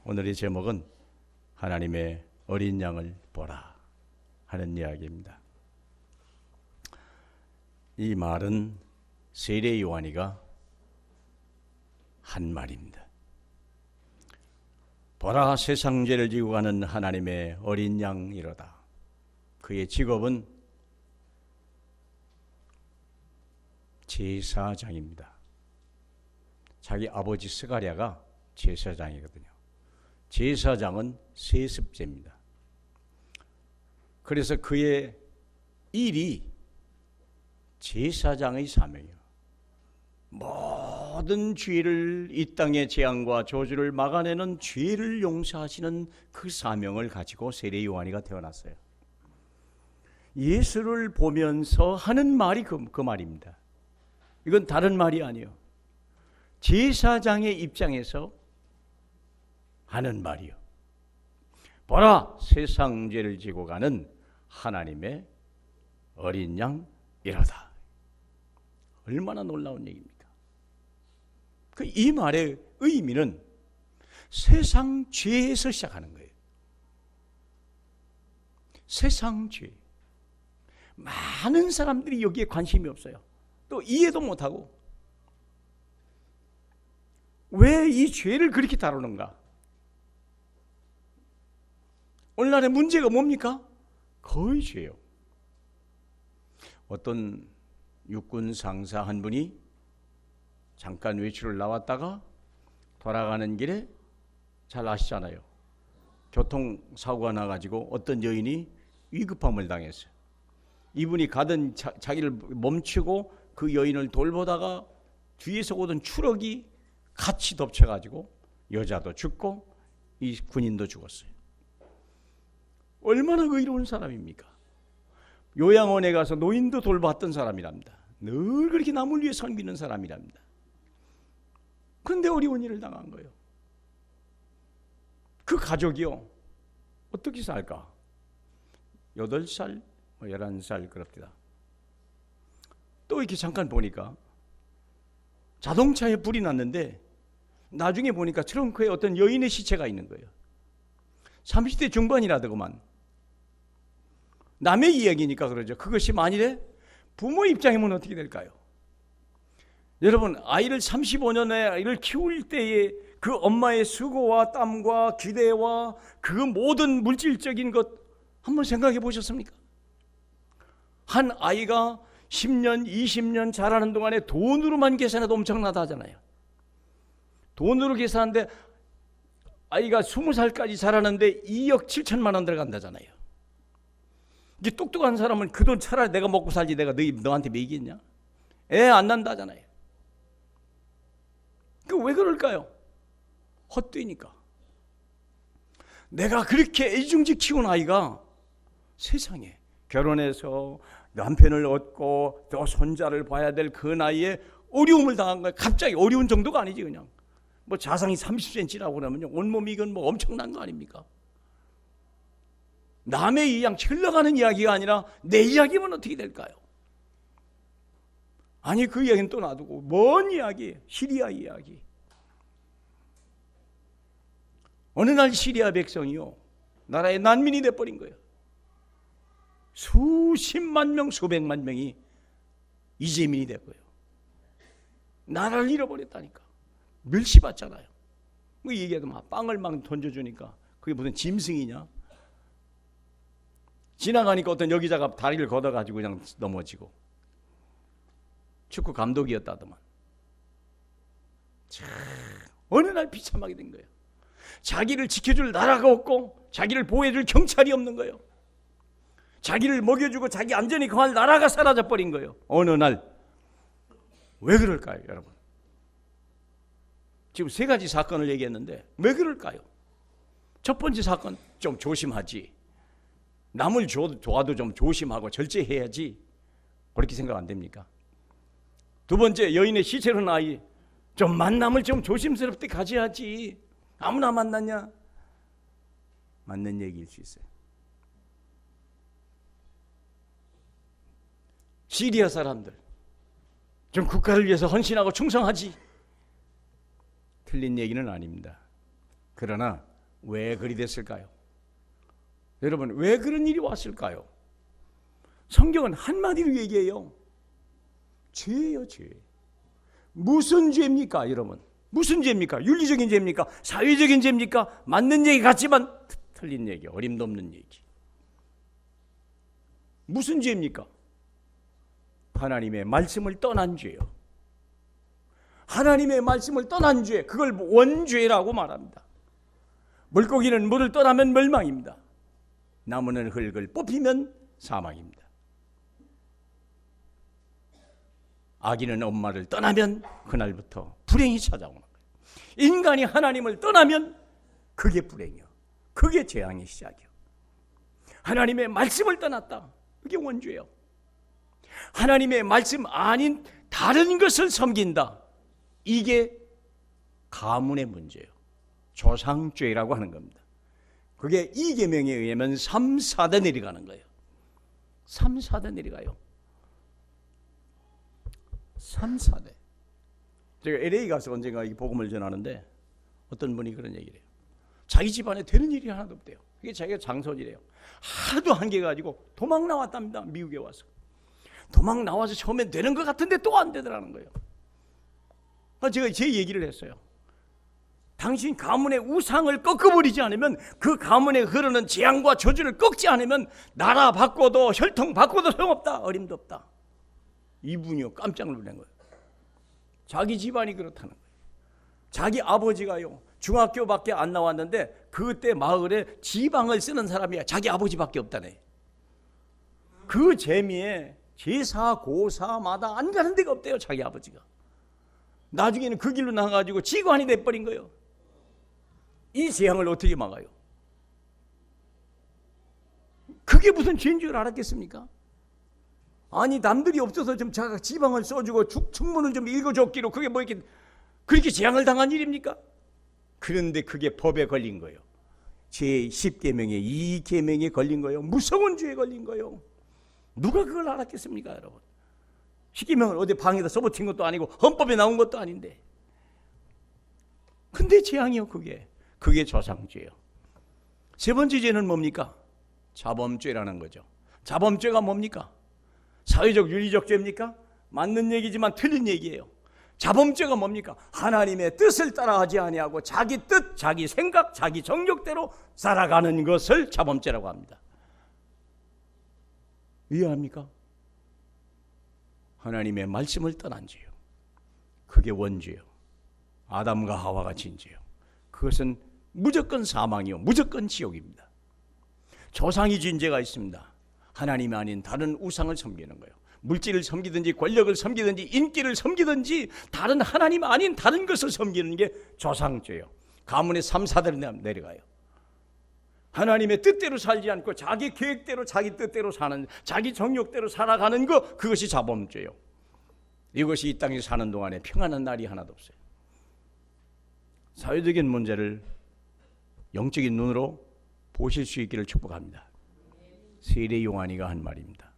오늘의 제목은 하나님의 어린 양을 보라 하는 이야기입니다. 이 말은 세례 요한이가 한 말입니다. 보라, 세상 죄를 지고 가는 하나님의 어린 양이로다. 그의 직업은 제사장입니다. 자기 아버지 스가랴가 제사장이거든요. 제사장은 세습제입니다. 그래서 그의 일이 제사장의 사명이에요. 모든 죄를, 이 땅의 재앙과 저주를 막아내는 죄를 용서하시는 그 사명을 가지고 세례 요한이가 태어났어요. 예수를 보면서 하는 말이 그 말입니다. 이건 다른 말이 아니에요. 제사장의 입장에서 하는 말이요. 보라, 세상 죄를 지고 가는 하나님의 어린 양 이로다. 얼마나 놀라운 얘기입니까? 이 말의 의미는 세상 죄에서 시작하는 거예요. 세상 죄. 많은 사람들이 여기에 관심이 없어요. 또 이해도 못하고 왜 이 죄를 그렇게 다루는가? 오늘날의 문제가 뭡니까? 거의 죄요. 어떤 육군 상사 한 분이 잠깐 외출을 나왔다가 돌아가는 길에, 잘 아시잖아요, 교통사고가 나가지고 어떤 여인이 위급함을 당했어요. 이분이 가던 자기를 멈추고 그 여인을 돌보다가 뒤에서 오던 트럭이 같이 덮쳐가지고 여자도 죽고 이 군인도 죽었어요. 얼마나 의로운 사람입니까? 요양원에 가서 노인도 돌봤던 사람이랍니다. 늘 그렇게 남을 위해 섬기는 사람이랍니다. 그런데 어려운 일을 당한 거예요. 그 가족이요, 어떻게 살까? 8살, 11살 그럽니다. 또 이렇게 잠깐 보니까 자동차에 불이 났는데 나중에 보니까 트렁크에 어떤 여인의 시체가 있는 거예요. 30대 중반이라더구만. 남의 이야기니까 그러죠. 그것이 만일에 부모 입장이면 어떻게 될까요? 여러분, 아이를 35년의 아이를 키울 때에 그 엄마의 수고와 땀과 기대와 그 모든 물질적인 것 한번 생각해 보셨습니까? 한 아이가 10년, 20년 자라는 동안에 돈으로만 계산해도 엄청나다 하잖아요. 돈으로 계산하는데 아이가 20살까지 자라는데 2억 7천만 원 들어간다잖아요. 이게 똑똑한 사람은 그 돈 차라리 내가 먹고 살지 내가 너한테 먹이겠냐? 애 안 난다잖아요. 그 왜 그럴까요? 헛되니까. 내가 그렇게 애중지 키운 아이가 세상에 결혼해서 남편을 얻고 또 손자를 봐야 될 그 나이에 어려움을 당한 거예요. 갑자기 어려운 정도가 아니지. 그냥 뭐 자상이 30cm라고 그러면요, 온몸이 이건 뭐 엄청난 거 아닙니까? 남의 이양 흘러가는 이야기가 아니라 내 이야기면 어떻게 될까요? 아니, 그 이야기는 또 놔두고 먼 이야기, 시리아 이야기. 어느 날 시리아 백성이요, 나라의 난민이 돼버린 거예요. 수십만 명, 수백만 명이 이재민이 됐고요. 나라를 잃어버렸다니까. 멸시받잖아요. 그 얘기해도 막 빵을 막 던져주니까 그게 무슨 짐승이냐? 지나가니까 어떤 여기자가 다리를 걷어가지고 그냥 넘어지고. 축구 감독이었다더만. 참, 어느 날 비참하게 된 거예요. 자기를 지켜줄 나라가 없고 자기를 보호해줄 경찰이 없는 거예요. 자기를 먹여주고 자기 안전히 거할 나라가 사라져버린 거예요. 어느 날. 왜 그럴까요, 여러분? 지금 3가지 사건을 얘기했는데 왜 그럴까요? 첫 번째 사건, 좀 조심하지. 남을 도와도 좀 조심하고 절제해야지. 그렇게 생각 안 됩니까? 두 번째, 여인의 시체로 아이, 좀 만남을 좀 조심스럽게 가져야지. 아무나 만났냐? 맞는 얘기일 수 있어요. 시리아 사람들, 좀 국가를 위해서 헌신하고 충성하지. 틀린 얘기는 아닙니다. 그러나 왜 그리 됐을까요? 여러분, 왜 그런 일이 왔을까요? 성경은 한마디로 얘기해요. 죄예요, 죄. 무슨 죄입니까, 여러분? 무슨 죄입니까? 윤리적인 죄입니까? 사회적인 죄입니까? 맞는 얘기 같지만 틀린 얘기, 어림도 없는 얘기. 무슨 죄입니까? 하나님의 말씀을 떠난 죄요. 하나님의 말씀을 떠난 죄, 그걸 원죄라고 말합니다. 물고기는 물을 떠나면 멸망입니다. 나무는 흙을 뽑히면 사망입니다. 아기는 엄마를 떠나면 그날부터 불행이 찾아오는 거예요. 인간이 하나님을 떠나면 그게 불행이요. 그게 재앙의 시작이요. 하나님의 말씀을 떠났다. 그게 원죄예요. 하나님의 말씀 아닌 다른 것을 섬긴다. 이게 가문의 문제예요. 조상죄라고 하는 겁니다. 그게 이 계명에 의하면 3, 4대 내려가는 거예요. 3, 4대 내려가요. 3, 4대. 제가 LA 가서 언젠가 이 복음을 전하는데 어떤 분이 그런 얘기를 해요. 자기 집안에 되는 일이 하나도 없대요. 그게 자기가 장손이래요. 하도 한계가지고 도망 나왔답니다. 미국에 와서. 도망 나와서 처음엔 되는 것 같은데 또 안 되더라는 거예요. 제가 제 얘기를 했어요. 당신 가문의 우상을 꺾어버리지 않으면, 그 가문에 흐르는 재앙과 저주를 꺾지 않으면 나라 바꿔도 혈통 바꿔도 소용없다. 어림도 없다. 이분이요, 깜짝 놀란 거예요. 자기 집안이 그렇다는 거예요. 자기 아버지가요, 중학교밖에 안 나왔는데 그때 마을에 지방을 쓰는 사람이 자기 아버지밖에 없다네. 그 재미에 제사 고사마다 안 가는 데가 없대요, 자기 아버지가. 나중에는 그 길로 나가가지고 지관이 돼버린 거예요. 이 재앙을 어떻게 막아요? 그게 무슨 죄인 줄 알았겠습니까? 아니, 남들이 없어서 좀 자가 지방을 써주고 축문을 좀 읽어줬기로 그게 뭐 이렇게 그렇게 재앙을 당한 일입니까? 그런데 그게 법에 걸린 거예요. 제10계명에 2계명에 걸린 거예요. 무서운 죄에 걸린 거예요. 누가 그걸 알았겠습니까, 여러분? 10계명을 어디 방에다 써붙인 것도 아니고 헌법에 나온 것도 아닌데. 근데 재앙이요, 그게 조상죄예요. 세 번째 죄는 뭡니까? 자범죄라는 거죠. 자범죄가 뭡니까? 사회적 윤리적 죄입니까? 맞는 얘기지만 틀린 얘기예요. 자범죄가 뭡니까? 하나님의 뜻을 따라하지 아니하고 자기 뜻, 자기 생각, 자기 정욕대로 살아가는 것을 자범죄라고 합니다. 이해합니까? 하나님의 말씀을 떠난 죄요. 그게 원죄요. 아담과 하와가 진 죄요. 그것은 무조건 사망이요, 무조건 지옥입니다. 조상이 진 죄가 있습니다. 하나님이 아닌 다른 우상을 섬기는 거예요. 물질을 섬기든지 권력을 섬기든지 인기를 섬기든지 다른 하나님 아닌 다른 것을 섬기는 게 조상죄예요. 가문의 3, 4대로 내려가요. 하나님의 뜻대로 살지 않고 자기 계획대로 자기 뜻대로 사는, 자기 정욕대로 살아가는 것, 그것이 자범죄예요. 이것이 이 땅에 사는 동안에 평안한 날이 하나도 없어요. 사회적인 문제를 영적인 눈으로 보실 수 있기를 축복합니다. 세례 요한이가 한 말입니다.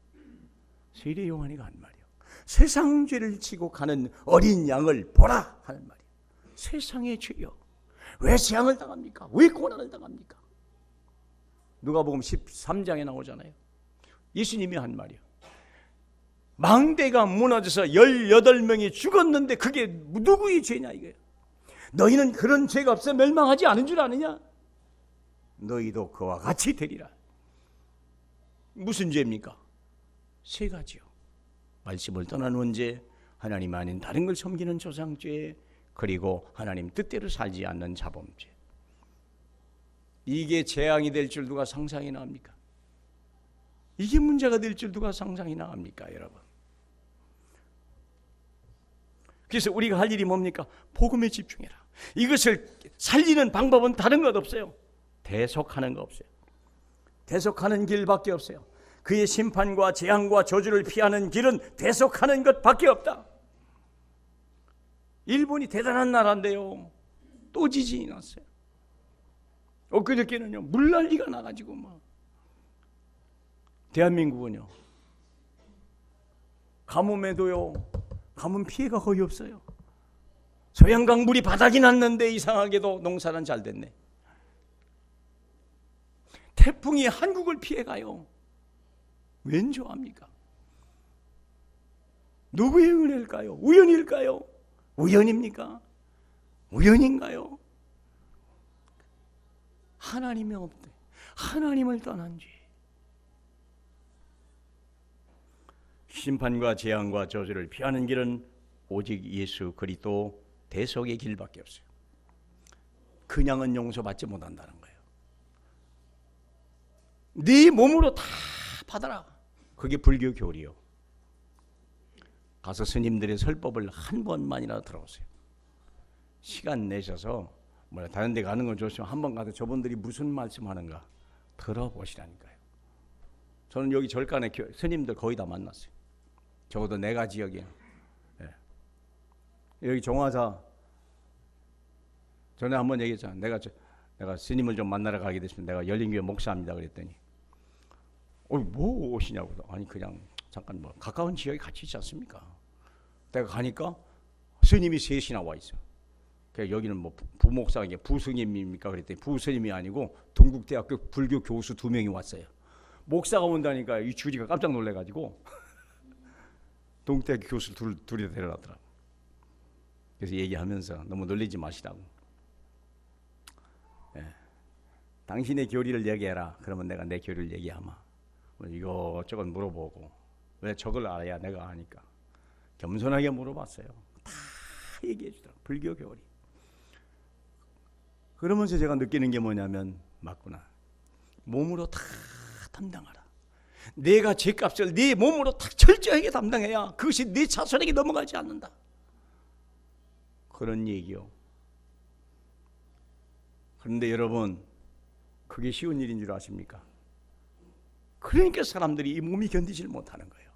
세례 요한이가 한 말이요. 세상 죄를 지고 가는 어린 양을 보라 하는 말이에요. 세상의 죄요. 왜 재앙을 당합니까? 왜 고난을 당합니까? 누가복음 13장에 나오잖아요. 예수님이 한 말이요. 망대가 무너져서 18명이 죽었는데 그게 누구의 죄냐 이거예요. 너희는 그런 죄가 없어 멸망하지 않은 줄 아느냐? 너희도 그와 같이 되리라. 무슨 죄입니까? 세 가지요. 말씀을 떠난 원죄, 하나님 아닌 다른 걸 섬기는 조상죄, 그리고 하나님 뜻대로 살지 않는 자범죄. 이게 재앙이 될 줄 누가 상상이나 합니까? 이게 문제가 될 줄 누가 상상이나 합니까, 여러분? 그래서 우리가 할 일이 뭡니까? 복음에 집중해라. 이것을 살리는 방법은 다른 것 없어요. 대속하는 거 없어요. 대속하는 길밖에 없어요. 그의 심판과 재앙과 저주를 피하는 길은 대속하는 것밖에 없다. 일본이 대단한 나라인데요, 또 지진이 났어요. 엊그저께는요, 물난리가 나가지고 막. 대한민국은요, 가뭄에도요, 가뭄 피해가 거의 없어요. 소양강 물이 바닥이 났는데 이상하게도 농사는 잘 됐네. 태풍이 한국을 피해가요. 웬 좋아합니까? 누구의 은혜일까요? 우연일까요? 우연입니까? 우연인가요? 하나님이 없대. 하나님을 떠난 죄. 심판과 재앙과 저주를 피하는 길은 오직 예수 그리스도 대속의 길밖에 없어요. 그냥은 용서받지 못한다는 거예요. 네 몸으로 다 받아라. 그게 불교 교리요. 가서 스님들의 설법을 한 번만이라도 들어보세요. 시간 내셔서 다른 데 가는 건 좋지만 한 번 가서 저분들이 무슨 말씀하는가 들어보시라니까요. 저는 여기 절간에 스님들 거의 다 만났어요. 적어도 내가 지역에. 네. 여기 종화사 전에 한번 얘기했잖아. 내가 스님을 좀 만나러 가게 됐으면 내가 열린교회 목사입니다 그랬더니 뭐 오시냐고. 아니 그냥 잠깐 가까운 지역에 같이 있지 않습니까? 내가 가니까 스님이 셋이나 와 있어. 여기는 부목사 이게 부스님입니까 그랬더니 부스님이 아니고 동국대학교 불교 교수 2명이 왔어요. 목사가 온다니까 이 주지가 깜짝 놀래가지고 동국대학교 교수 둘이 데려왔더라고. 그래서 얘기하면서 너무 놀리지 마시라고. 예. 당신의 교리를 얘기해라. 그러면 내가 내 교리를 얘기하마. 이것저것 물어보고 왜 저걸 알아야 내가 아니까 겸손하게 물어봤어요. 다 얘기해 주더라고. 불교 교리. 그러면서 제가 느끼는 게 뭐냐면 맞구나. 몸으로 다 담당하라. 내가 죄값을 네 몸으로 다 철저하게 담당해야 그것이 네 자손에게 넘어가지 않는다. 그런 얘기요. 그런데 여러분 그게 쉬운 일인 줄 아십니까? 그러니까 사람들이 이 몸이 견디질 못하는 거예요.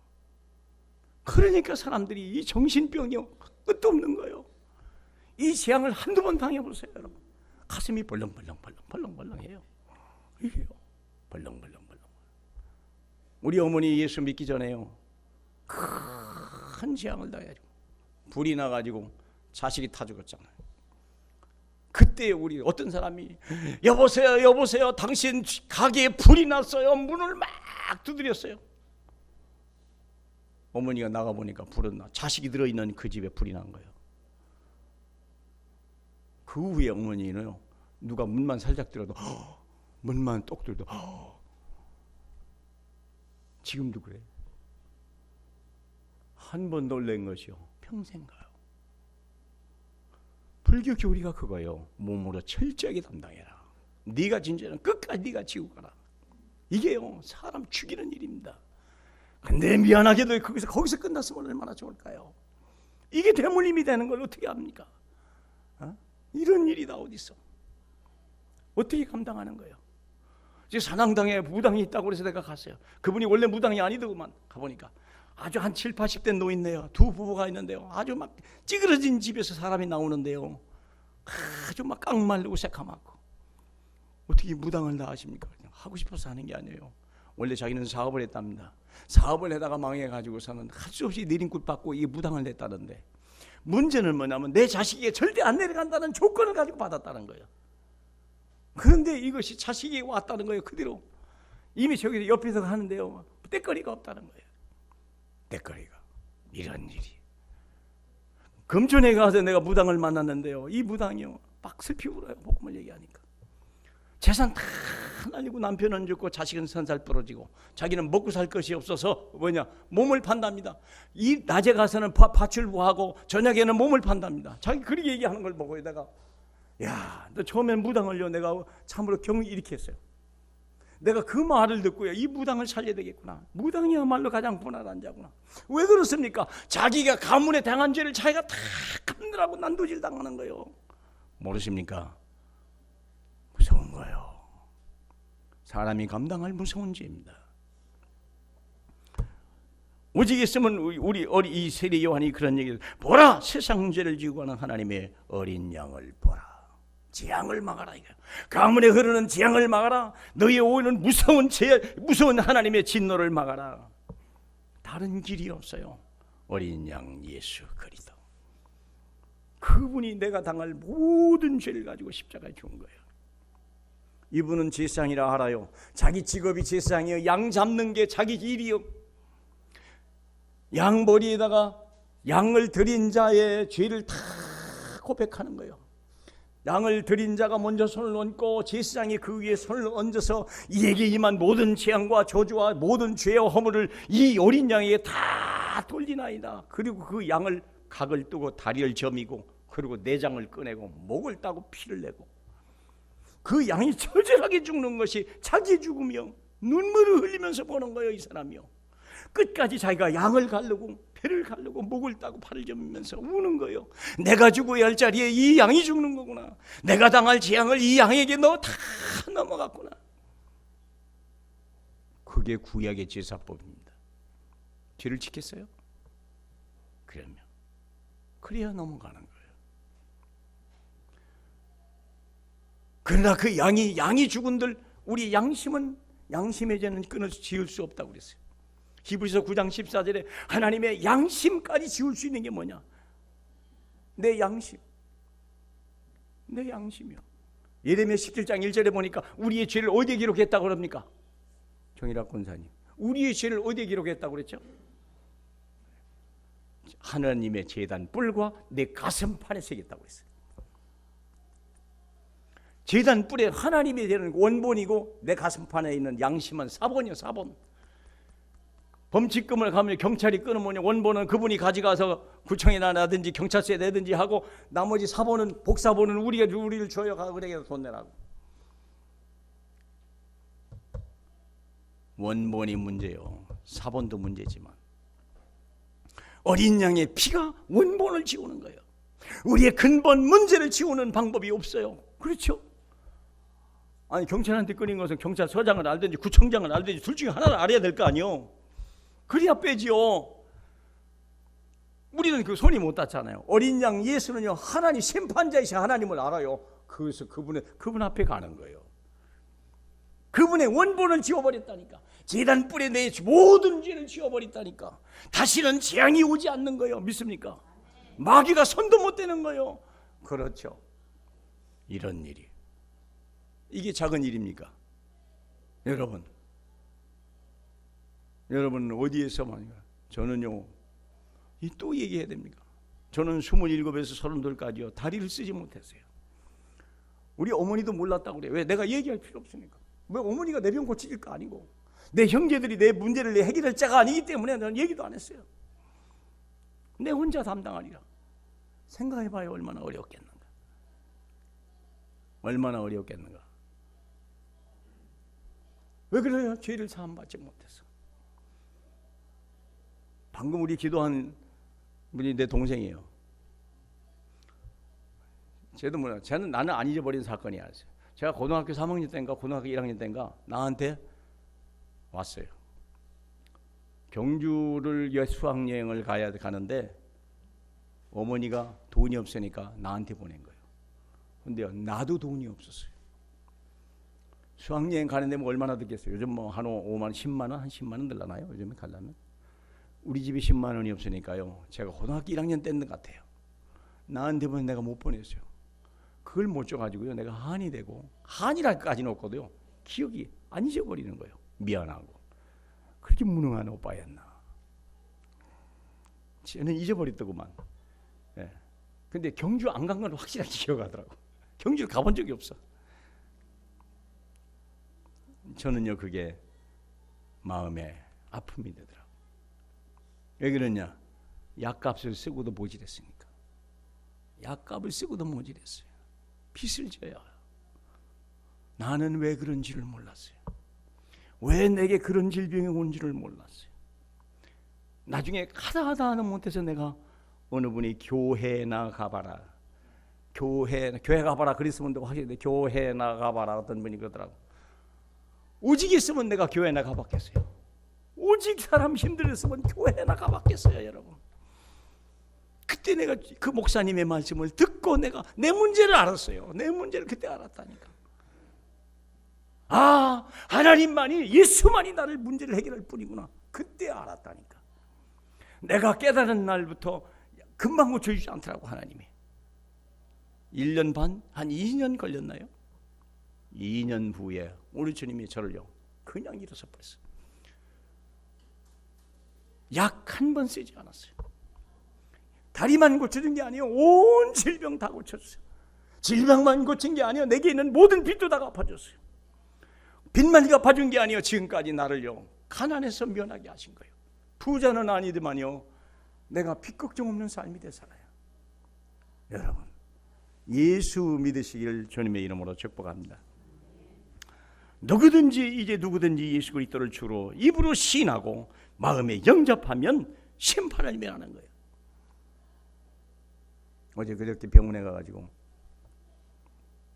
그러니까 사람들이 이 정신병이 끝도 없는 거예요. 이 재앙을 한두 번 당해보세요 여러분. 가슴이 벌렁벌렁해요. 이게요. 벌렁벌렁. 우리 어머니 예수 믿기 전에요. 큰 재앙을 당해가지고 불이 나가지고 자식이 타 죽었잖아요. 그때 우리 어떤 사람이 여보세요 당신 가게에 불이 났어요. 문을 막 두드렸어요. 어머니가 나가보니까 불은 나 자식이 들어있는 그 집에 불이 난 거예요. 그 후에 어머니는 누가 문만 살짝 들어도 문만 똑 들어도 지금도 그래. 한 번 놀란 것이요 평생 가요. 불교 교리가 그거예요. 몸으로 철저하게 담당해라. 네가 진짜는 끝까지 네가 지고 가라. 이게요 사람 죽이는 일입니다. 근데 미안하게도 거기서 끝났으면 얼마나 좋을까요? 이게 대물림이 되는 걸 어떻게 합니까? 이런 일이 다 어디 있어? 어떻게 감당하는 거예요? 지금 산항당에 무당이 있다고 그래서 내가 갔어요. 그분이 원래 무당이 아니더구만. 가보니까 아주 한 7, 80대 노인네요. 두 부부가 있는데요. 아주 막 찌그러진 집에서 사람이 나오는데요. 아주 막 깡말르고 새카맣고. 어떻게 무당을 다 하십니까? 그냥 하고 싶어서 하는 게 아니에요. 원래 자기는 사업을 했답니다. 사업을 하다가 망해가지고서는 할 수 없이 내린굿 받고 이게 무당을 냈다는데 문제는 뭐냐면 내 자식이 절대 안 내려간다는 조건을 가지고 받았다는 거예요. 그런데 이것이 자식이 왔다는 거예요. 그대로 이미 저기 옆에서 하는데요 때거리가 없다는 거예요. 때거리가. 이런 일이 금천에 가서 내가 무당을 만났는데요 이 무당이요 막 슬피 울어요. 복음을 얘기하니까 재산 다 날리고 남편은 죽고 자식은 선살 부러지고 자기는 먹고 살 것이 없어서 몸을 판답니다. 이 낮에 가서는 파출부하고 저녁에는 몸을 판답니다. 자기 그렇게 얘기하는 걸 보고 내가 야, 너 처음엔 무당을요 내가 참으로 경을 이렇게 했어요. 내가 그 말을 듣고요 이 무당을 살려야 되겠구나. 무당이야말로 가장 분하단 자구나. 왜 그렇습니까? 자기가 가문에 당한 죄를 자기가 다 감느라고 난도질 당하는 거예요. 모르십니까? 무서운 거예요. 사람이 감당할 무서운 죄입니다. 오직 있으면 우리 이 세례 요한이 그런 얘기를 보라 세상 죄를 지고 가는 하나님의 어린 양을 보라. 재앙을 막아라. 가문에 흐르는 재앙을 막아라. 너희 오는 무서운 하나님의 진노를 막아라. 다른 길이 없어요. 어린 양 예수 그리스도. 그분이 내가 당할 모든 죄를 가지고 십자가에 죽은 거예요. 이분은 제사장이라 알아요. 자기 직업이 제사장이에요. 양 잡는 게 자기 일이요. 양머리에다가 양을 드린 자의 죄를 다 고백하는 거예요. 양을 드린 자가 먼저 손을 얹고 제사장이 그 위에 손을 얹어서 이에게 임한 모든 재앙과 저주와 모든 죄와 허물을 이 어린 양에게 다 돌리나이다. 그리고 그 양을 각을 뜨고 다리를 저미고 그리고 내장을 꺼내고 목을 따고 피를 내고 그 양이 처절하게 죽는 것이 자기 죽음이요. 눈물을 흘리면서 보는 거예요. 이 사람이요. 끝까지 자기가 양을 가르고 배를 가르고 목을 따고 팔을 저으면서 우는 거예요. 내가 죽어야 할 자리에 이 양이 죽는 거구나. 내가 당할 재앙을 이 양에게 너 다 넘어갔구나. 그게 구약의 제사법입니다. 죄를 지켰어요? 그러면 그래야 넘어가는 거예요. 그러나 그 양이 죽은들 우리 양심의 죄는 끊어 지을 수 없다고 그랬어요. 히브리서 9장 14절에 하나님의 양심까지 지울 수 있는 게 뭐냐? 내 양심이요. 예레미야 17장 1절에 보니까 우리의 죄를 어디에 기록했다고 그럽니까? 정일학 권사님, 우리의 죄를 어디에 기록했다고 그랬죠? 하나님의 제단 뿔과 내 가슴판에 새겼다고 했어요. 제단 뿔에 하나님이 되는 원본이고 내 가슴판에 있는 양심은 사본이요, 사본. 범칙금을 가면 경찰이 끊으면 원본은 그분이 가져가서 구청에 나든지 경찰서에 내든지 하고 나머지 사본은 복사본은 우리를 줘요. 그래서 돈 내라고. 원본이 문제요. 사본도 문제지만 어린 양의 피가 원본을 지우는 거예요. 우리의 근본 문제를 지우는 방법이 없어요. 그렇죠? 아니 경찰한테 끊인 것은 경찰서장을 알든지 구청장을 알든지 둘 중에 하나를 알아야 될 거 아니요. 그래야 빼지요. 우리는 그 손이 못 닿잖아요. 어린 양 예수는요 하나님 심판자이신 하나님을 알아요. 그래서 그분 앞에 가는 거예요. 그분의 원본을 지워버렸다니까. 제단 뿔에 내 모든 죄를 지워버렸다니까. 다시는 재앙이 오지 않는 거예요. 믿습니까? 마귀가 손도 못 대는 거예요. 그렇죠. 이런 일이 이게 작은 일입니까? 여러분은 어디에서만 저는요 또 얘기해야 됩니까? 저는 27에서 32까지요 다리를 쓰지 못했어요. 우리 어머니도 몰랐다고 그래요. 왜? 내가 얘기할 필요 없으니까. 왜? 어머니가 내 병 고칠 거 아니고 내 형제들이 내 문제를 해결할 자가 아니기 때문에 나는 얘기도 안 했어요. 내 혼자 담당하리라. 생각해봐요. 얼마나 어려웠겠는가. 왜 그래요? 죄를 사함받지 못해서. 방금 우리 기도한 분이 내 동생이에요. 나는 안 잊어버린 사건이 아니었어요. 제가 고등학교 3학년 때인가 고등학교 1학년 때인가 나한테 왔어요. 경주를 수학여행을 가는데 어머니가 돈이 없으니까 나한테 보낸 거예요. 근데 나도 돈이 없었어요. 수학여행 가는데 뭐 얼마나 들겠어요. 요즘 뭐 한 5만 10만 원, 한 10만 원 들라나요? 요즘에 가려면. 우리 집에 10만 원이 없으니까요. 제가 고등학교 1학년 때인 것 같아요. 나한테 보면 내가 못 보냈어요. 그걸 못 줘가지고요. 내가 한이 되고 한이라까지는 없거든요. 기억이 안 잊어버리는 거예요. 미안하고. 그렇게 무능한 오빠였나. 저는 잊어버렸더구만. 예. 근데 경주 안 간 건 확실하게 기억하더라고. 경주를 가본 적이 없어. 저는요 그게 마음에 아픔이 되더라고. 왜 그러냐? 약값을 쓰고도 모질했으니까. 약값을 쓰고도 모질했어요. 빚을 져야. 나는 왜 그런지를 몰랐어요. 왜 내게 그런 질병이 온지를 몰랐어요. 나중에 하다 못해서 내가 어느 분이 교회 나가봐라. 교회 가봐라 그랬으면 내가 확실히 교회 나가봐라 어떤 분이 그러더라고. 오직 있으면 내가 교회 나가봤겠어요. 오직 사람 힘들었으면 교회 나가봤겠어요, 여러분. 그때 내가 그 목사님의 말씀을 듣고 내가 내 문제를 알았어요. 내 문제를 그때 알았다니까. 아, 하나님만이 예수만이 나를 문제를 해결할 뿐이구나. 그때 알았다니까. 내가 깨달은 날부터 금방 고쳐주지 않더라고 하나님이. 1년 반? 한 2년 걸렸나요? 2년 후에 우리 주님이 저를요 그냥 일어서 버렸어요. 약 한 번 쓰지 않았어요. 다리만 고쳐준 게 아니에요. 온 질병 다 고쳐줬어요. 질병만 고친 게 아니에요. 내게 있는 모든 빚도 다 갚아줬어요. 빚만 갚아준 게 아니에요. 지금까지 나를요 가난에서 면하게 하신 거예요. 부자는 아니더만요 내가 빚 걱정 없는 삶이 돼 살아요. 여러분, 예수 믿으시기를 주님의 이름으로 축복합니다. 누구든지 예수 그리스도를 주로 입으로 시인하고 마음에 영접하면 심판을 면하는 거예요. 어제 그저께 병원에 가가지고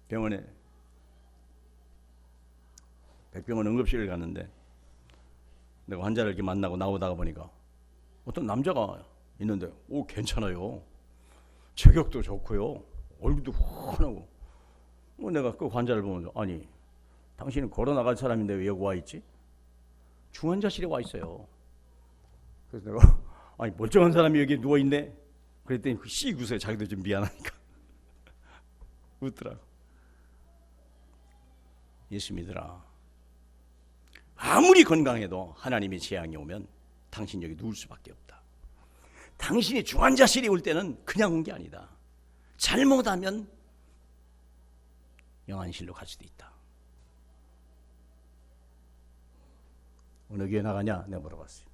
병원에 백병원 응급실을 갔는데 내가 환자를 이렇게 만나고 나오다가 보니까 어떤 남자가 있는데 오 괜찮아요. 체격도 좋고요. 얼굴도 훤하고 내가 그 환자를 보면서 아니 당신은 걸어나갈 사람인데 왜 여기 와 있지? 중환자실에 와 있어요. 그래서 내가 아니 멀쩡한 사람이 여기 누워있네. 그랬더니 그 씩 웃어요. 자기도 좀 미안하니까 웃더라고. 예수 믿으라. 아무리 건강해도 하나님의 재앙이 오면 당신 여기 누울 수밖에 없다. 당신이 중환자실에 올 때는 그냥 온 게 아니다. 잘못하면 영안실로 갈 수도 있다. 어느 교회 나가냐? 내가 물어봤어요.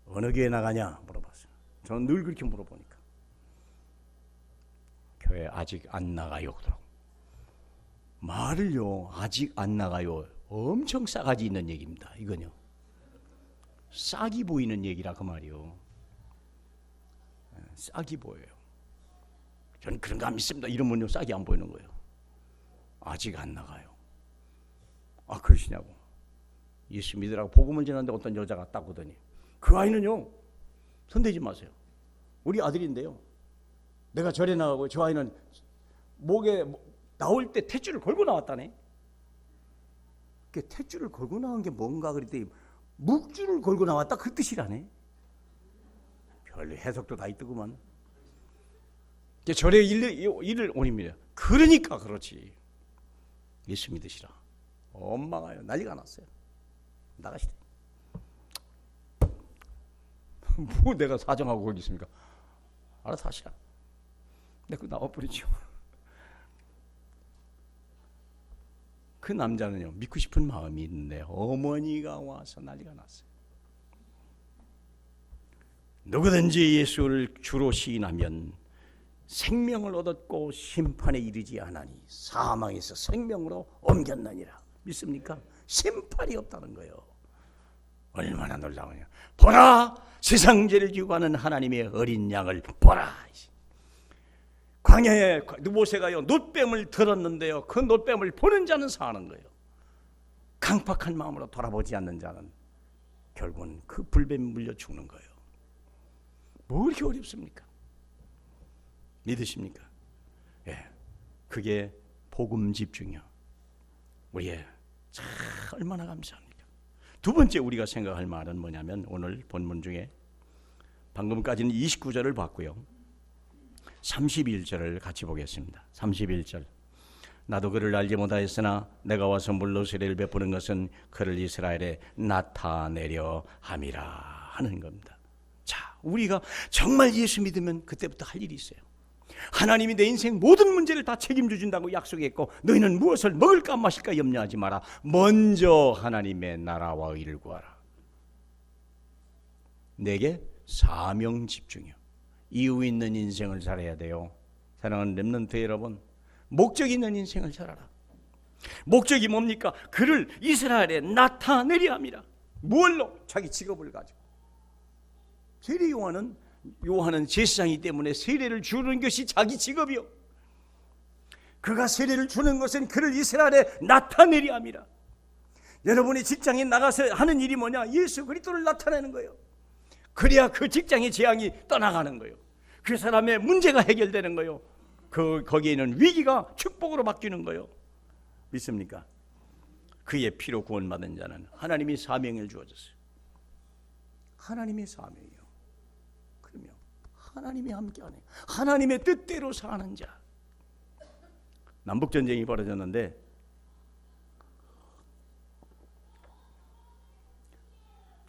어느 교회 나가냐? 물어봤어요. 저는 늘 그렇게 물어보니까 교회 아직 안 나가요 그러더라고. 말을요 아직 안 나가요 엄청 싸가지 있는 얘기입니다. 이건요 싹이 보이는 얘기라 그 말이요. 싹이 보여요. 저는 그런가 안 믿습니다. 이러면요 싹이 안 보이는 거예요. 아직 안 나가요. 아 그러시냐고. 예수 믿으라고 복음을 전하는데 어떤 여자가 딱 오더니 그 아이는요 손대지 마세요. 우리 아들인데요 내가 절에 나가고 저 아이는 목에 나올 때 탯줄을 걸고 나왔다네. 그 탯줄을 걸고 나온 게 뭔가 그랬더니 묵줄을 걸고 나왔다 그 뜻이라네. 별 해석도 다 있더구만. 절에 일을 올립니다. 그러니까 그렇지. 예수 믿으시라. 엄마가요 난리가 났어요. 나가시래. 뭐 내가 사정하고 거기 있습니까? 알아서 하시라. 내가 나와버리죠. 그 남자는요 믿고 싶은 마음이 있는데 어머니가 와서 난리가 났어요. 누구든지 예수를 주로 시인하면 생명을 얻었고 심판에 이르지 않으니 사망에서 생명으로 옮겼느니라. 믿습니까? 심판이 없다는 거예요. 얼마나 놀라워요. 보라 세상 죄를 지고 가는 하나님의 어린 양을 보라. 광야에 모세가요 놋뱀을 들었는데요 그 놋뱀을 보는 자는 사는 거예요. 강팍한 마음으로 돌아보지 않는 자는 결국은 그 불뱀 물려 죽는 거예요. 뭐 그렇게 어렵습니까? 믿으십니까? 예, 그게 복음 집중이요. 우리의 참 얼마나 감사합니까? 두 번째 우리가 생각할 말은 뭐냐면 오늘 본문 중에 방금까지는 29절을 봤고요 31절을 같이 보겠습니다. 31절 나도 그를 알지 못하였으나 내가 와서 물로 세례를 베푸는 것은 그를 이스라엘에 나타내려 함이라 하는 겁니다. 자, 우리가 정말 예수 믿으면 그때부터 할 일이 있어요. 하나님이 내 인생 모든 문제를 다 책임져 준다고 약속했고 너희는 무엇을 먹을까 마실까 염려하지 마라. 먼저 하나님의 나라와 의를 구하라. 내게 사명 집중이요. 이유 있는 인생을 살아야 돼요. 사랑하는 렘넌트 여러분, 목적 있는 인생을 살아라. 목적이 뭡니까? 그를 이스라엘에 나타내려 합니다. 무엇로? 자기 직업을 가지고. 세례 요한은 제사장이기 때문에 세례를 주는 것이 자기 직업이요. 그가 세례를 주는 것은 그를 이스라엘에 나타내려 합니다. 여러분이 직장에 나가서 하는 일이 뭐냐? 예수 그리스도를 나타내는 거예요. 그래야 그 직장의 재앙이 떠나가는 거예요. 그 사람의 문제가 해결되는 거예요. 거기에 있는 위기가 축복으로 바뀌는 거예요. 믿습니까? 그의 피로 구원받은 자는 하나님이 사명을 주어졌어요. 하나님의 사명이요. 그러면 하나님이 함께하네. 하나님의 뜻대로 사는 자. 남북전쟁이 벌어졌는데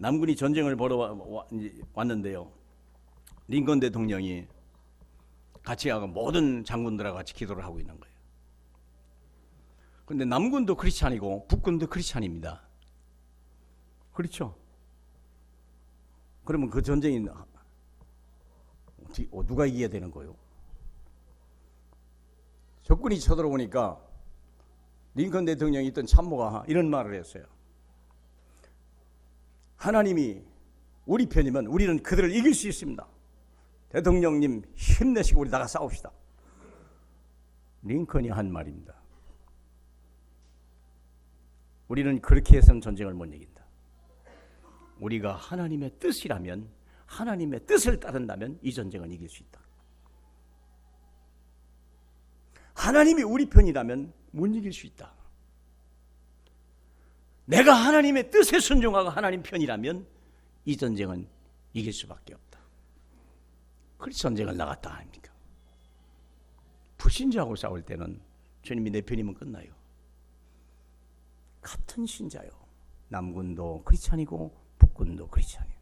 남군이 전쟁을 벌여 왔는데요. 링컨 대통령이 같이 가고 모든 장군들하고 같이 기도를 하고 있는 거예요. 그런데 남군도 크리스찬이고 북군도 크리스찬입니다. 그렇죠? 그러면 그 전쟁이 누가 이겨야 되는 거예요? 적군이 쳐들어오니까 링컨 대통령이 있던 참모가 이런 말을 했어요. 하나님이 우리 편이면 우리는 그들을 이길 수 있습니다. 대통령님 힘내시고 우리 나가 싸웁시다. 링컨이 한 말입니다. 우리는 그렇게 해서는 전쟁을 못 이긴다. 우리가 하나님의 뜻이라면, 하나님의 뜻을 따른다면 이 전쟁은 이길 수 있다. 하나님이 우리 편이라면 못 이길 수 있다. 내가 하나님의 뜻에 순종하고 하나님 편이라면 이 전쟁은 이길 수밖에 없다. 그래서 전쟁을 나갔다 아닙니까? 불신자하고 싸울 때는 주님이 내 편이면 끝나요. 같은 신자요. 남군도 크리스찬이고 북군도 크리스찬이에요.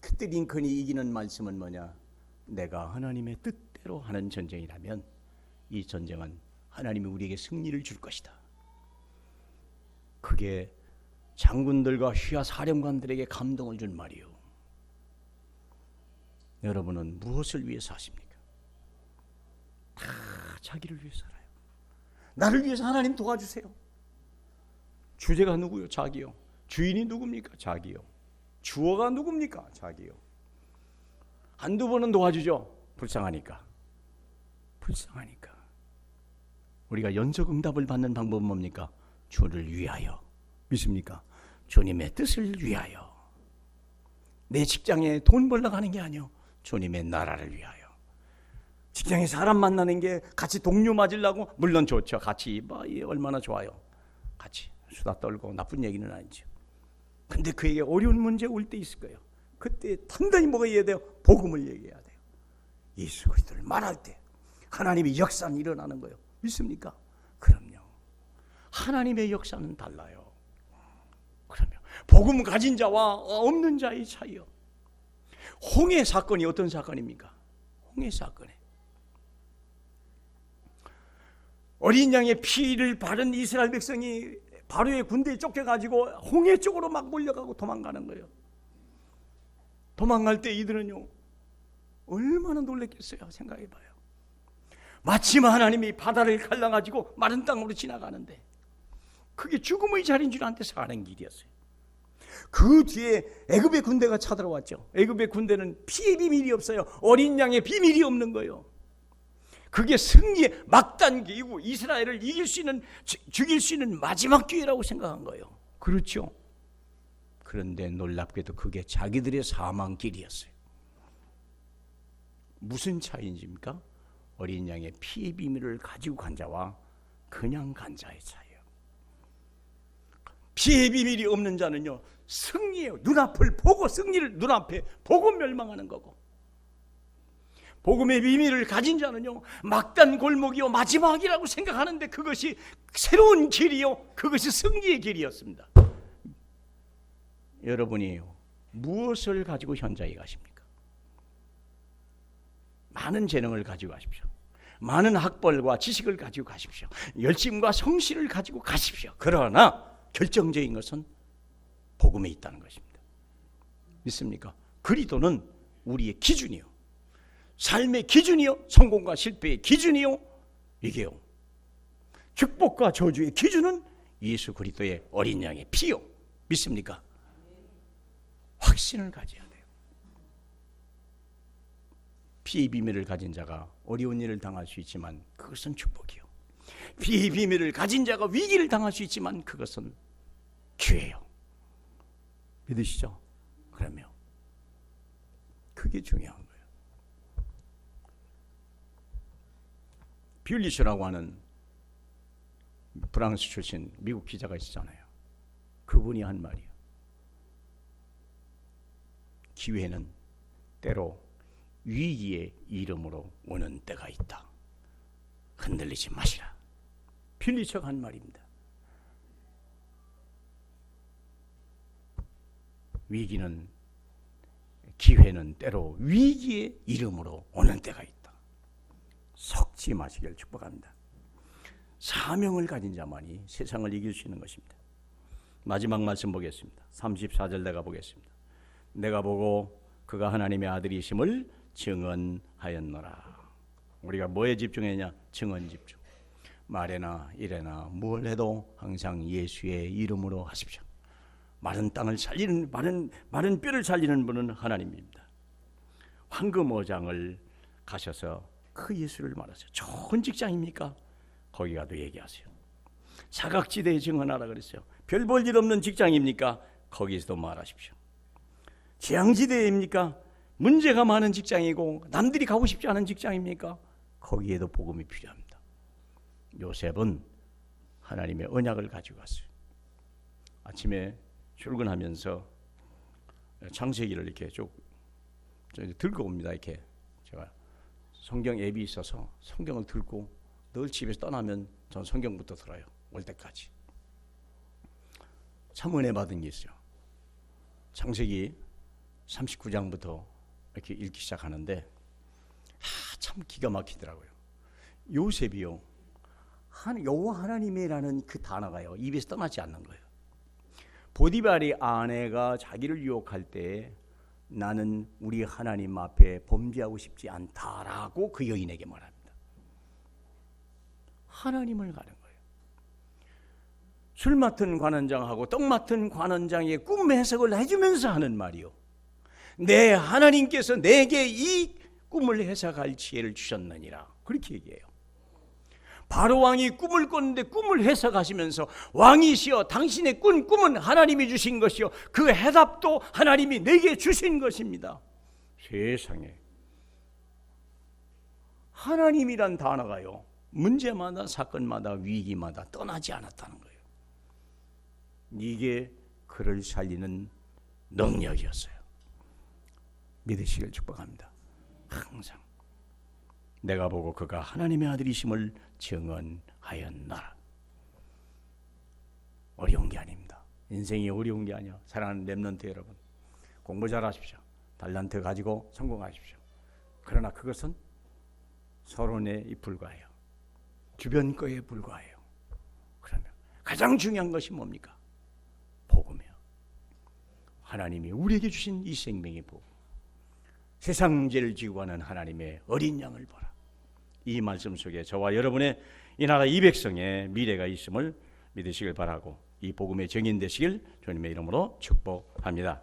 그때 링컨이 이기는 말씀은 뭐냐? 내가 하나님의 뜻대로 하는 전쟁이라면 이 전쟁은 하나님이 우리에게 승리를 줄 것이다. 그게 장군들과 휘하 사령관들에게 감동을 준 말이요. 여러분은 무엇을 위해서 하십니까? 다 자기를 위해서 살아요. 나를 위해서 하나님 도와주세요. 주제가 누구요? 자기요. 주인이 누굽니까? 자기요. 주어가 누굽니까? 자기요. 한두 번은 도와주죠. 불쌍하니까. 불쌍하니까. 우리가 연속 응답을 받는 방법은 뭡니까? 주를 위하여. 믿습니까? 주님의 뜻을 위하여. 내 직장에 돈 벌러 가는 게 아니요. 주님의 나라를 위하여. 직장에 사람 만나는 게 같이 동료 맞으려고? 물론 좋죠. 같이 얼마나 좋아요. 같이 수다 떨고 나쁜 얘기는 아니죠. 근데 그에게 어려운 문제 올 때 있을 거예요. 그때 단단히 뭐가 해야 돼요? 복음을 얘기해야 돼요. 예수 그리스도를 말할 때 하나님의 역사는 일어나는 거예요. 믿습니까? 그럼요. 하나님의 역사는 달라요. 그러면 복음 가진 자와 없는 자의 차이요. 홍해 사건이 어떤 사건입니까? 홍해 사건에 어린 양의 피를 바른 이스라엘 백성이 바로의 군대에 쫓겨가지고 홍해 쪽으로 막 몰려가고 도망가는 거예요. 도망갈 때 이들은요 얼마나 놀랬겠어요. 생각해봐요. 마침 하나님이 바다를 갈라가지고 마른 땅으로 지나가는데 그게 죽음의 자리인 줄 안데 사는 길이었어요. 그 뒤에 애굽의 군대가 쳐들어왔죠. 애굽의 군대는 피의 비밀이 없어요. 어린 양의 비밀이 없는 거예요. 그게 승리의 막단기이고 이스라엘을 이길 수 있는, 죽일 수 있는 마지막 기회라고 생각한 거예요. 그렇죠. 그런데 놀랍게도 그게 자기들의 사망길이었어요. 무슨 차이입니까? 어린 양의 피의 비밀을 가지고 간 자와 그냥 간 자의 차이예요. 피의 비밀이 없는 자는요 승리예요. 눈앞을 보고 승리를 눈앞에 보고 멸망하는 거고, 복음의 비밀을 가진 자는요 막단 골목이요 마지막이라고 생각하는데 그것이 새로운 길이요 그것이 승리의 길이었습니다. 여러분이 무엇을 가지고 현장에 가십니까? 많은 재능을 가지고 가십시오. 많은 학벌과 지식을 가지고 가십시오. 열심과 성실을 가지고 가십시오. 그러나 결정적인 것은 복음에 있다는 것입니다. 믿습니까? 그리스도는 우리의 기준이요, 삶의 기준이요, 성공과 실패의 기준이요, 이게요 축복과 저주의 기준은 예수 그리스도의 어린 양의 피요. 믿습니까? 확신을 가져야 돼요. 피의 비밀을 가진 자가 어려운 일을 당할 수 있지만 그것은 축복이요, 피의 비밀을 가진 자가 위기를 당할 수 있지만 그것은 기회요. 믿으시죠? 그러면 그게 중요한 거예요. 뷰리셔라고 하는 프랑스 출신 미국 기자가 있었잖아요. 그분이 한 말이에요. 기회는 때로 위기의 이름으로 오는 때가 있다. 흔들리지 마시라. 뷰리셔가 한 말입니다. 기회는 때로 위기의 이름으로 오는 때가 있다. 속지 마시길 축복합니다. 사명을 가진 자만이 세상을 이길 수 있는 것입니다. 마지막 말씀 보겠습니다. 34절 내가 보겠습니다. 내가 보고 그가 하나님의 아들이심을 증언하였노라. 우리가 뭐에 집중했냐? 증언 집중. 말에나 일에나 뭘 해도 항상 예수의 이름으로 하십시오. 마른 땅을 살리는 마른 뼈를 살리는 분은 하나님입니다. 황금 어장을 가셔서 그 예수를 말하세요. 좋은 직장입니까? 거기 가도 얘기하세요. 사각지대에 증언하라 그랬어요. 별 볼 일 없는 직장입니까? 거기서도 말하십시오. 재앙지대입니까? 문제가 많은 직장이고 남들이 가고 싶지 않은 직장입니까? 거기에도 복음이 필요합니다. 요셉은 하나님의 언약을 가지고 갔어요. 아침에 출근하면서 창세기를 이렇게 쭉 들고 옵니다. 이렇게 제가 성경 앱이 있어서 성경을 들고 늘 집에서 떠나면 전 성경부터 들어요. 올 때까지. 참 은혜 받은 게 있어요. 창세기 39장부터 이렇게 읽기 시작하는데 참 기가 막히더라고요. 요셉이요, 여호와 하나님이라는 그 단어가요 입에서 떠나지 않는 거예요. 보디발의 아내가 자기를 유혹할 때 나는 우리 하나님 앞에 범죄하고 싶지 않다라고 그 여인에게 말합니다. 하나님을 가는 거예요. 술 맡은 관원장하고 떡 맡은 관원장의 꿈 해석을 해주면서 하는 말이요, 내 하나님께서 내게 이 꿈을 해석할 지혜를 주셨느니라, 그렇게 얘기해요. 바로 왕이 꿈을 꿨는데 꿈을 해석하시면서 왕이시여 당신의 꾼 꿈은 하나님이 주신 것이요 그 해답도 하나님이 내게 주신 것입니다. 세상에, 하나님이란 단어가요 문제마다 사건마다 위기마다 떠나지 않았다는 거예요. 이게 그를 살리는 능력이었어요. 믿으시길 축복합니다. 항상 내가 보고 그가 하나님의 아들이심을 증언하였노라. 어려운 게 아닙니다. 인생이 어려운 게 아니야. 사랑하는 렘넌트 여러분, 공부 잘하십시오. 달란트 가지고 성공하십시오. 그러나 그것은 서론에 불과해요. 주변 거에 불과해요. 그러면 가장 중요한 것이 뭡니까? 복음이에요. 하나님이 우리에게 주신 이 생명의 복음, 세상 죄를 지고 가는 하나님의 어린 양을 보라. 이 말씀 속에 저와 여러분의 이 나라 이 백성의 미래가 있음을 믿으시길 바라고 이 복음의 증인 되시길 주님의 이름으로 축복합니다.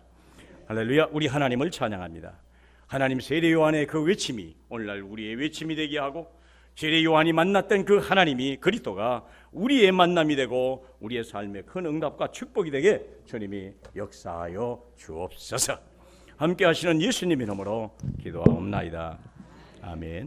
할렐루야. 우리 하나님을 찬양합니다. 하나님 세례 요한의 그 외침이 오늘날 우리의 외침이 되게 하고, 세례 요한이 만났던 그 하나님이, 그리스도가 우리의 만남이 되고 우리의 삶의 큰 응답과 축복이 되게 주님이 역사하여 주옵소서. 함께 하시는 예수님 이름으로 기도하옵나이다. 아멘.